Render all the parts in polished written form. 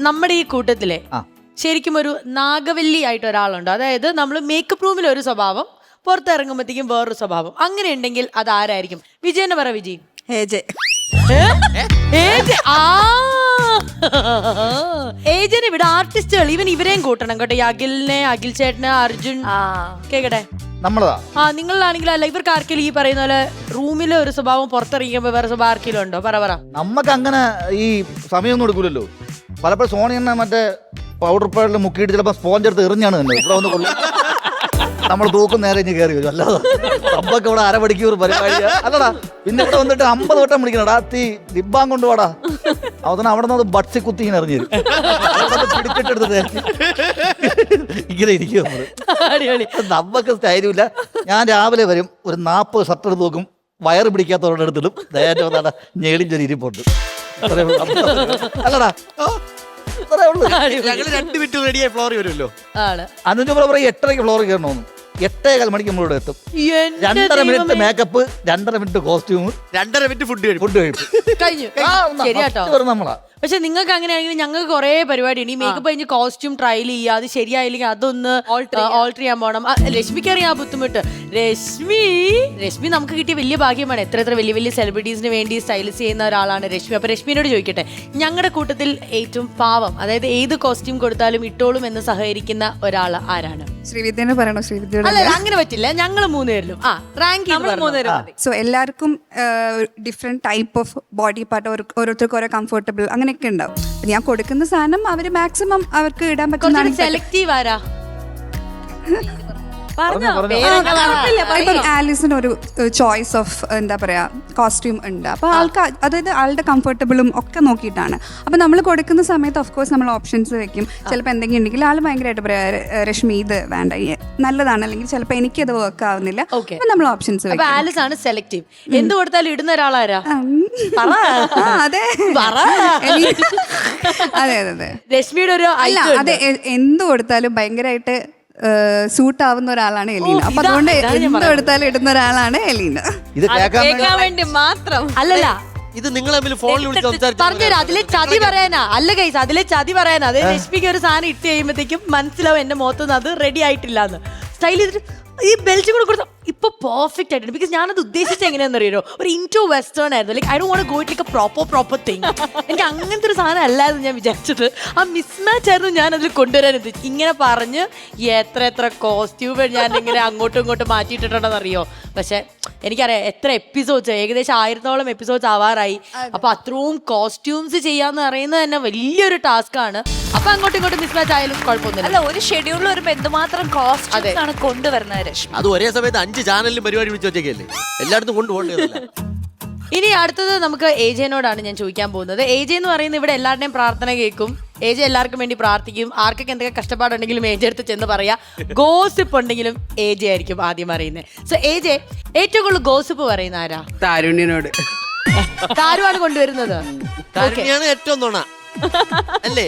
നമ്മുടെ ഈ കൂട്ടത്തിലെ ശരിക്കും ഒരു നാഗവല്ലി ആയിട്ട് ഒരാളുണ്ട്. അതായത് നമ്മൾ മേക്കപ്പ് റൂമിൽ ഒരു സ്വഭാവം, പുറത്തിറങ്ങുമ്പോഴത്തേക്കും വേറൊരു സ്വഭാവം. അങ്ങനെ ഉണ്ടെങ്കിൽ അത് ആരായിരിക്കും? വിജയനെ പറ. വിജയ്. ഏജന് ഇവിടെ ആർട്ടിസ്റ്റുകൾ ഇവരെയും കൂട്ടണം കേട്ടോ. ഈ അഖിലിനെ, അഖിൽ ചേട്ടന്, അർജുൻ കേക്കട്ടെ. നിങ്ങളാണെങ്കിലും അല്ല, ഇവർക്ക് ആർക്കെങ്കിലും ഈ പറയുന്ന പോലെ റൂമിലെ ഒരു സ്വഭാവം പുറത്തിറങ്ങിക്കുമ്പോ വേറെ സ്വഭാവം ആർക്കെങ്കിലും ഉണ്ടോ? പറ. നമുക്ക് അങ്ങനെ ഈ സമയമൊന്നും എടുക്കൂലല്ലോ. പലപ്പോഴും സോണി തന്നെ മറ്റേ പൗഡർ പൗഡറിൽ മുക്കിയിട്ട് ചിലപ്പോൾ സ്പോഞ്ച് എടുത്ത് എറിഞ്ഞാണ് തന്നെ ഇവിടെ വന്ന് കൊള്ളു. നമ്മൾ തൂക്കും നേരെ ഇനി കയറി വരും. അല്ലാതെ നമ്മക്ക് ഇവിടെ അരമണിക്കൂർ പരിപാടി അല്ലടാ. പിന്നെ ഇവിടെ വന്നിട്ട് 50 വട്ടം വിളിക്കണടാ, തീ ദിബ്ബാൻ കൊണ്ടുപോടാ. അവസാനം അവിടെ നിന്ന് ബഡ്സി കുത്തി ഇങ്ങനെ എറിഞ്ഞു തരും. പിടിച്ചിട്ടെടുത്തിട്ട് ഇങ്ങനെ ഇരിക്കും നമ്മള്. നമ്മക്ക് സ്റ്റൈലും ഇല്ല. ഞാൻ രാവിലെ വരും, ഒരു 40 ഷർട്ട് എടുത്ത് നോക്കും, വയറ് പിടിക്കാത്തവരുടെ അടുത്തിടും. നേരെ ഞെളിഞ്ചൊരു ഇരിപ്പുണ്ട്. അല്ലടാ, 2 മിനിറ്റ് റെഡിയായി ഫ്ലോറിൽ വരുമല്ലോ. അതിന് 8:30 ഫ്ലോറിൽ കയറണമെന്ന്. 8:15 മണിക്ക് നമ്മളിവിടെ എത്തും. 2.5 minute makeup, 2.5 minute costume, 2.5 minute food കഴിഞ്ഞു. നമ്മളാ. പക്ഷെ നിങ്ങൾക്ക് അങ്ങനെയാണെങ്കിൽ ഞങ്ങൾക്ക് കുറെ പരിപാടിയുണ്ട്. ഈ മേക്കപ്പ് കഴിഞ്ഞ് കോസ്റ്റ്യൂം ട്രയൽ ചെയ്യുക, അത് ശരിയായില്ലെങ്കിൽ അതൊന്ന് ഓൾട്ടർ ചെയ്യാൻ പോകണം. രശ്മിക്ക് അറിയാം ആ ബുദ്ധിമുട്ട്. രശ്മി നമുക്ക് കിട്ടിയ വലിയ ഭാഗ്യമാണ്. എത്ര വലിയ വലിയ സെലിബ്രിറ്റീസിന് വേണ്ടി സ്റ്റൈലിസ് ചെയ്യുന്ന ഒരാളാണ് രശ്മി. അപ്പൊ രശ്മിനോട് ചോദിക്കട്ടെ, ഞങ്ങളുടെ കൂട്ടത്തിൽ ഏറ്റവും പാവം, അതായത് ഏത് കോസ്റ്റ്യൂം കൊടുത്താലും ഇട്ടോളും എന്ന് സഹകരിക്കുന്ന ഒരാൾ ആരാണ്? ശ്രീവിദ്യനെ പറയണോ? ശ്രീവിദ്യയുടെ അല്ല, അങ്ങനെ പറ്റില്ല. ഞങ്ങൾ 3 പേരിലും റാങ്ക് 3 പേരും. സോ എല്ലാവർക്കും different type of body part, ഓരോരുത്തർക്കും ഓരോ കംഫർട്ടബിൾ അങ്ങനെയൊക്കെ ഉണ്ടാവും. ഞാൻ കൊടുക്കുന്ന സാധനം അവര് മാക്സിമം അവർക്ക് ഇടാൻ പറ്റുന്ന സെലക്റ്റീവ് ആരാ? ഇപ്പം ആലിസിന് ഒരു ചോയ്സ് ഓഫ് എന്താ പറയാ കോസ്റ്റ്യൂം ഉണ്ട്. അപ്പൊ ആൾക്ക് അതായത് ആളുടെ കംഫർട്ടബിളും ഒക്കെ നോക്കിയിട്ടാണ്. അപ്പൊ നമ്മൾ കൊടുക്കുന്ന സമയത്ത് ഓഫ് കോഴ്സ് നമ്മൾ ഓപ്ഷൻസ് വെക്കും. ചിലപ്പോൾ എന്തെങ്കിലും ഉണ്ടെങ്കിൽ ആൾ ഭയങ്കരമായിട്ട് പറയാ, രശ്മി ഇത് വേണ്ട, നല്ലതാണ്, അല്ലെങ്കിൽ ചിലപ്പോൾ എനിക്കത് വർക്ക് ആവുന്നില്ല, നമ്മൾ ഓപ്ഷൻസ് വെക്കും. ആലിസ് ആണ് സെലക്റ്റീവ്. എന്ത് കൊടുത്താലും ഇടുന്ന ഒരാളാരാ? അതെ അതെ അതെ. രശ്മിയുടെ ഒരു അല്ല, അതെ, എന്ത് കൊടുത്താലും ഭയങ്കരമായിട്ട് സൂട്ട് ആവുന്ന ഒരാളാണ് എലീന. അപ്പൊ അതുകൊണ്ട് എന്ത് എടുത്താലും ഇടുന്ന ഒരാളാണ് എലീന. ഇത് കേൾക്കാൻ വേണ്ടി മാത്രം അല്ലല്ല. ഇത് നിങ്ങൾ തമ്മിൽ ഫോണിൽ വിളിച്ച് പറഞ്ഞുതരാം. അതിലെ ചതി പറയാനാ. അല്ല ഗൈസ്, അതിലെ ചതി പറയാനാ. അത് രശ്മിക്ക് ഒരു സാധനം ഇട്ട് കഴിയുമ്പോഴത്തേക്കും മനസ്സിലാവും എന്റെ മുഖത്തുനിന്ന് അത് റെഡി ആയിട്ടില്ല എന്ന്. സ്റ്റൈൽ ചെയ്തിട്ട് ഈ ബെൽറ്റ് കൂടെ കൊടുത്ത ഇപ്പൊ പെർഫെക്റ്റ് ആയിട്ടുണ്ട്. ബിക്കോസ് ഞാനത് ഉദ്ദേശിച്ചത് എങ്ങനെയാണെന്ന് അറിയോ, ഒരു ഇൻറ്റു വെസ്റ്റേൺ ആയിരുന്നു. Like I don't want to go it like a proper thing. എനിക്ക് അങ്ങനത്തെ ഒരു സാധനം അല്ലായിരുന്നു ഞാൻ വിചാരിച്ചത്. ആ മിസ്മാച്ച് ആയിരുന്നു ഞാൻ അതിൽ കൊണ്ടുവരാൻ ഉദ്ദേശിച്ചത്. ഇങ്ങനെ പറഞ്ഞ് എത്ര കോസ്റ്റ്യൂം ഞാൻ ഇങ്ങനെ അങ്ങോട്ടും ഇങ്ങോട്ടും മാറ്റിയിട്ടുണ്ടെന്ന് അറിയോ. പക്ഷെ എനിക്കറിയാം എത്ര എപ്പിസോഡ്സ്, ഏകദേശം 1000-ഓളം എപ്പിസോഡ്സ് ആവാറായി. അപ്പൊ അത്രയും കോസ്റ്റ്യൂംസ് ചെയ്യാന്ന് പറയുന്നത് തന്നെ വലിയൊരു ടാസ്ക് ആണ്. അപ്പൊ അങ്ങോട്ടും ഇങ്ങോട്ടും മിസ്മാച്ച് ആയാലും കുഴപ്പമൊന്നുമില്ല. അല്ല, ഒരു ഷെഡ്യൂളിൽ വരുമ്പോ എന്തുമാത്രം കോസ്റ്റ്യൂംസ് ആണ് കൊണ്ടുവരുന്നത് രശ്മി. അത് ഒരേ സമയത്ത് 5 ചാനലിലും പരിപാടി വിളിച്ചു വെച്ചേക്കല്ലേ, എല്ലായിടത്തും കൊണ്ടുപോകേണ്ടതല്ല. ഇനി അടുത്തത് നമുക്ക് AJ-നോടാണ് ഞാൻ ചോദിക്കാൻ പോകുന്നത്. AJ എന്ന് പറയുന്നത് ഇവിടെ എല്ലാവരുടെയും പ്രാർത്ഥന കേൾക്കും. AJ എല്ലാവർക്കും വേണ്ടി പ്രാർത്ഥിക്കും. ആർക്കൊക്കെ എന്തൊക്കെ കഷ്ടപ്പാടുണ്ടെങ്കിലും AJ അടുത്ത് ചെന്ന് പറയാ. ഗോസിപ്പ് ഉണ്ടെങ്കിലും AJ ആയിരിക്കും ആദ്യം അറിയുന്നത്. സോ AJ, ഏറ്റവും കൂടുതൽ ഗോസിപ്പ് പറയുന്ന ആരാ? താരുണ്യനോട്. താരുവാണ് കൊണ്ടുവരുന്നത്. ഏറ്റവും നുണ അല്ലേ?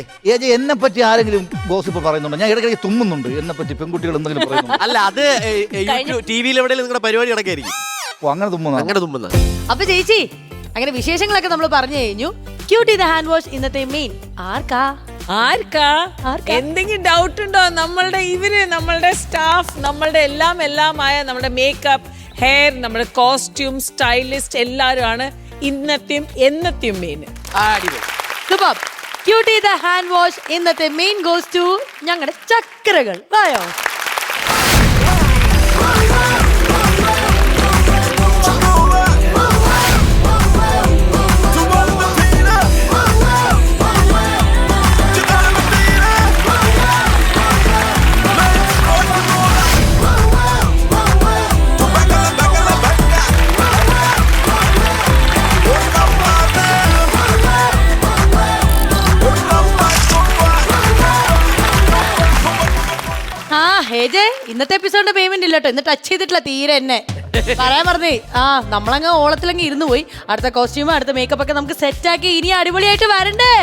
എന്നെ പറ്റി ആരെങ്കിലും ഗോസിപ്പ് പറയുന്നുണ്ടോ? ഞാൻ ഇടയ്ക്കിടയ്ക്ക് തുമ്മുന്നുണ്ട് എന്നെ പറ്റി. പെൺകുട്ടികൾ എന്തെങ്കിലും പറയുന്നുണ്ടോ? അല്ല, അത് ടിവിയിൽ എവിടെയെങ്കിലും നിങ്ങളുടെ പരിപാടി നടക്കായിരിക്കും. അങ്ങനെ തുമ്മുന്ന. അപ്പൊ ചേച്ചി, അങ്ങനെ വിശേഷങ്ങളൊക്കെ നമ്മൾ പറഞ്ഞു കഴിഞ്ഞു. ക്യൂട്ടി ദ ഹാൻഡ് വാഷ് ഇന്നത്തെ മെയിൻ ആർക്കാ എന്തെങ്കിലും ഡൗട്ട് ഉണ്ടോ? നമ്മളുടെ സ്റ്റാഫ്, നമ്മളുടെ എല്ലാമായ നമ്മുടെ മേക്കപ്പ്, ഹെയർ, നമ്മുടെ കോസ്റ്റ്യൂം, സ്റ്റൈലിസ്റ്റ് എല്ലാവരും ആണ് എന്നത്തെയും main. Super. Cutie the hand wash ഇന്നത്തെ മെയിൻ ഗോസ് ടു ഞങ്ങളുടെ ചക്കരകൾ. വായോ. ഇന്നത്തെ എപ്പിസോഡിന്റെ പേയ്മെന്റ് ഇല്ല കേട്ടോ. ഇന്ന് ടച്ച് ചെയ്തിട്ടില്ല തീരെ. എന്നെ പറയാൻ പറഞ്ഞേ. നമ്മളങ്ങ് ഓളത്തിലങ്ങ് ഇരുന്ന് പോയി. അടുത്ത കോസ്റ്റ്യൂം, അടുത്ത മേക്കപ്പ് ഒക്കെ നമുക്ക് സെറ്റ് ആക്കി ഇനി അടിപൊളിയായിട്ട് വരണ്ടേ.